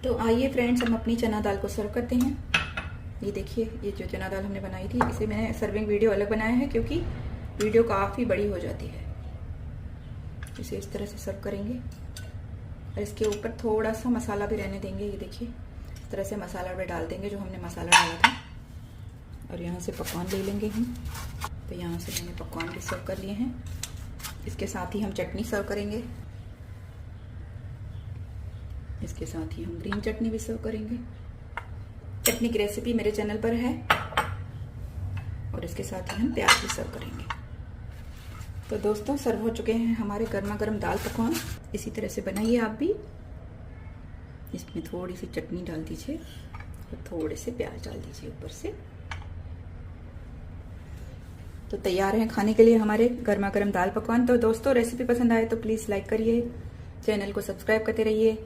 तो आइए फ्रेंड्स, हम अपनी चना दाल को सर्व करते हैं। ये देखिए, ये जो चना दाल हमने बनाई थी, इसे मैंने सर्विंग वीडियो अलग बनाया है क्योंकि वीडियो काफ़ी बड़ी हो जाती है। इसे इस तरह से सर्व करेंगे और इसके ऊपर थोड़ा सा मसाला भी रहने देंगे। ये देखिए, इस तरह से मसाला भी डाल देंगे जो हमने मसाला डाला था। और यहाँ से पकवान ले लेंगे हम। तो यहाँ से मैंने पकवान भी सर्व कर लिए हैं। इसके साथ ही हम चटनी सर्व करेंगे। इसके साथ ही हम ग्रीन चटनी भी सर्व करेंगे। चटनी की रेसिपी मेरे चैनल पर है। और इसके साथ ही हम प्याज भी सर्व करेंगे। तो दोस्तों, सर्व हो चुके हैं हमारे गर्मा गर्म दाल पकवान। इसी तरह से बनाइए आप भी। इसमें थोड़ी सी चटनी डाल दीजिए और थोड़े से प्याज डाल दीजिए ऊपर से। तो तैयार हैं खाने के लिए हमारे गर्मा गर्म दाल पकवान। तो दोस्तों, रेसिपी पसंद आए तो प्लीज़ लाइक करिए, चैनल को सब्सक्राइब करते रहिए।